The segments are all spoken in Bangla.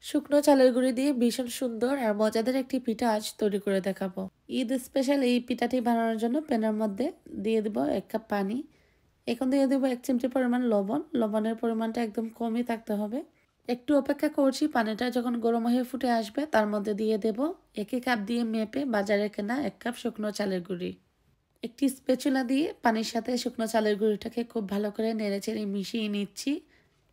শুকনো চালের গুঁড়ি দিয়ে ভীষণ সুন্দর আর মজাদার একটি পিঠা আজ তৈরি করে দেখাবো। ঈদ স্পেশাল এই পিঠাটি বানানোর জন্য প্যানের মধ্যে দিয়ে দেব 1 কাপ পানি। এখন দিয়ে দেবো 1 চিমটি পরিমাণ লবণ। লবণের পরিমাণটা একদম কমই থাকতে হবে। একটু অপেক্ষা করছি, পানিটা যখন গরম হয়ে ফুটে আসবে তার মধ্যে দিয়ে দেব 1 কাপ দিয়ে মেপে বাজারে কেনা 1 কাপ শুকনো চালের গুঁড়ি। একটি স্প্যাচুলা দিয়ে পানির সাথে শুকনো চালের গুঁড়িটাকে খুব ভালো করে নেড়েচেড়ে মিশিয়ে নিচ্ছি।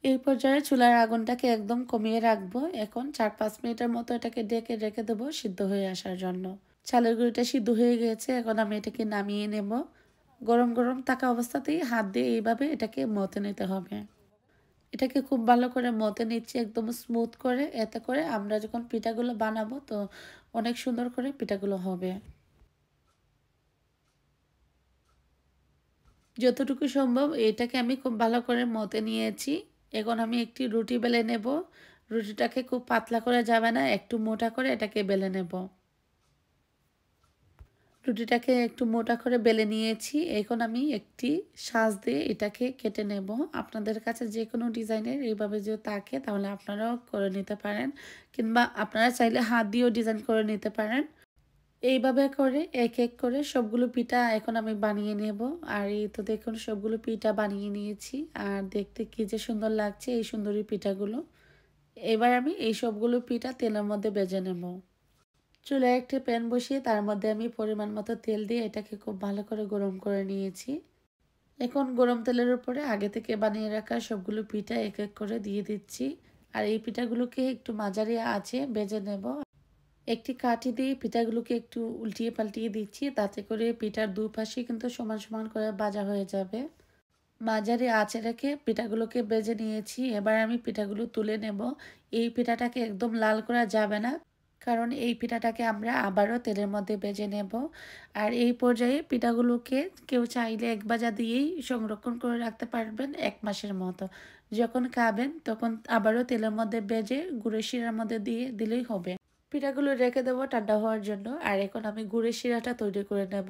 এই পর্যায়ে চুলার আগুনটাকে একদম কমিয়ে রাখবো। এখন 4-5 মিনিটের মতো এটাকে ঢেকে রেখে দেবো সিদ্ধ হয়ে আসার জন্য। চালের গুঁড়িটা সিদ্ধ হয়ে গেছে, এখন আমি এটাকে নামিয়ে নেব। গরম গরম থাকা অবস্থাতেই হাত দিয়ে এইভাবে এটাকে মথে নিতে হবে। এটাকে খুব ভালো করে মথে নিচ্ছি একদম স্মুথ করে, এতে করে আমরা যখন পিঠাগুলো বানাবো তো অনেক সুন্দর করে পিঠাগুলো হবে। যতটুকু সম্ভব এটাকে আমি খুব ভালো করে মথে নিয়েছি। এখন আমি একটি রুটি বেলে নেব। রুটিটাকে খুব পাতলা করে যাবে না, একটু মোটা করে এটাকে বেলে নেব। রুটিটাকে একটু মোটা করে বেলে নিয়েছি। এখন আমি একটি সাজ দিয়ে এটাকে কেটে নেব। আপনাদের কাছে যে কোনো ডিজাইনের এইভাবে যদি থাকে তাহলে আপনারাও করে নিতে পারেন, কিংবা আপনারা চাইলে হাত দিয়েও ডিজাইন করে নিতে পারেন। এইভাবে করে এক এক করে সবগুলো পিঠা এখন আমি বানিয়ে নেব। আর এই তো দেখুন সবগুলো পিঠা বানিয়ে নিয়েছি, আর দেখতে কি যে সুন্দর লাগছে এই সুন্দরী পিঠাগুলো। এবার আমি এই সবগুলো পিঠা তেলের মধ্যে ভেজে নেব। চুলায় একটি প্যান বসিয়ে তার মধ্যে আমি পরিমাণ মতো তেল দিয়ে এটাকে খুব ভালো করে গরম করে নিয়েছি। এখন গরম তেলের উপরে আগে থেকে বানিয়ে রাখা সবগুলো পিঠা এক এক করে দিয়ে দিচ্ছি। আর এই পিঠাগুলোকে একটু মাঝারি আঁচে ভেজে নেব। একটি কাঠি দিয়ে পিঠাগুলোকে একটু উল্টিয়ে পাল্টিয়ে দিচ্ছি, তাতে করে পিঠার দুপাশে কিন্তু সমান সমান করে ভাজা হয়ে যাবে। মাঝারি আঁচে রেখে পিঠাগুলোকে ভেজে নিয়েছি। এবার আমি পিঠাগুলো তুলে নেব। এই পিঠাটাকে একদম লাল করা যাবে না, কারণ এই পিঠাটাকে আমরা আবারও তেলের মধ্যে ভেজে নেব। আর এই পর্যায়ে পিঠাগুলোকে কেউ চাইলে এক ভাজা দিয়েই সংরক্ষণ করে রাখতে পারবেন 1 মাসের মতো। যখন খাবেন তখন আবারও তেলের মধ্যে ভেজে গুঁড়ো শিরার মধ্যে দিয়ে দিলেই হবে। পিঠাগুলো রেখে দেবো ঠান্ডা হওয়ার জন্য। আর এখন আমি গুড়ের শিরাটা তৈরি করে নেব।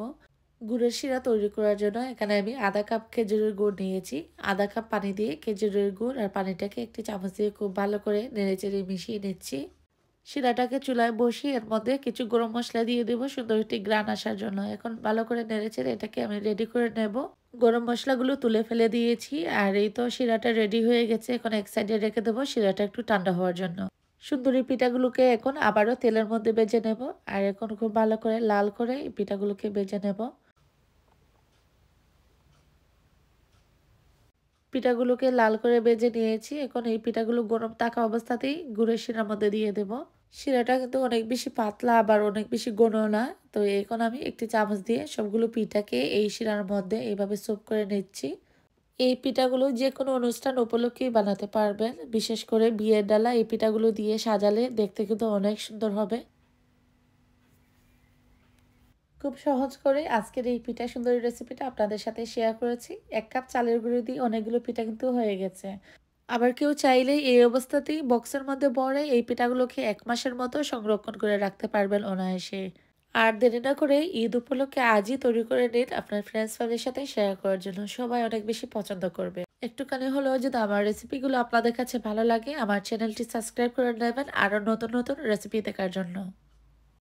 গুড়ের শিরা তৈরি করার জন্য এখানে আমি আধা কাপ খেজুরের গুড় নিয়েছি। আধা কাপ পানি দিয়ে খেজুরের গুড় আর পানিটাকে একটি চামচ দিয়ে খুব ভালো করে নেড়েচেড়ে মিশিয়ে নিচ্ছি। শিরাটাকে চুলায় বসিয়ে এর মধ্যে কিছু গরম মশলা দিয়ে দেবো সুন্দর একটি গ্রান আসার জন্য। এখন ভালো করে নেড়েচেড়ে এটাকে আমি রেডি করে নেব। গরম মশলাগুলো তুলে ফেলে দিয়েছি। আর এই তো শিরাটা রেডি হয়ে গেছে। এখন এক সাইডে রেখে দেবো শিরাটা একটু ঠান্ডা হওয়ার জন্য। সুন্দরী পিঠাগুলোকে এখন আবারও তেলের মধ্যে ভেজে নেব। আর এখন খুব ভালো করে লাল করে এই পিঠাগুলোকে ভেজে নেব। পিঠাগুলোকে লাল করে ভেজে নিয়েছি। এখন এই পিঠাগুলো গরম থাকা অবস্থাতেই গুড়ের শিরার মধ্যে দিয়ে দেব। শিরাটা কিন্তু অনেক বেশি পাতলা আবার অনেক বেশি ঘন না। তো এখন আমি একটি চামচ দিয়ে সবগুলো পিঠাকে এই শিরার মধ্যে এইভাবে সোপ করে নিচ্ছি। এই পিঠাগুলো যে কোনো অনুষ্ঠান উপলক্ষেই বানাতে পারবেন। বিশেষ করে বিয়ের ডালা এই পিঠাগুলো দিয়ে সাজালে দেখতে কিন্তু অনেক সুন্দর হবে। খুব সহজ করে আজকের এই পিঠা সুন্দরী রেসিপিটা আপনাদের সাথে শেয়ার করেছি। 1 কাপ চালের গুঁড়ো দিয়ে অনেকগুলো পিঠা কিন্তু হয়ে গেছে। আবার কেউ চাইলেই এই অবস্থাতেই বক্সের মধ্যে ভরে এই পিঠাগুলোকে 1 মাসের মতো সংরক্ষণ করে রাখতে পারবেন অনায়াসে। আর দেরি না করে ঈদ উপলক্ষে আজই তৈরি করে নিন আপনার ফ্রেন্ডস ফ্যামিলির সাথে শেয়ার করার জন্য। সবাই অনেক বেশি পছন্দ করবে। একটুখানি হলেও যদি আমার রেসিপিগুলো আপনাদের কাছে ভালো লাগে, আমার চ্যানেলটি সাবস্ক্রাইব করে নেবেন আরও নতুন নতুন রেসিপি দেখার জন্য।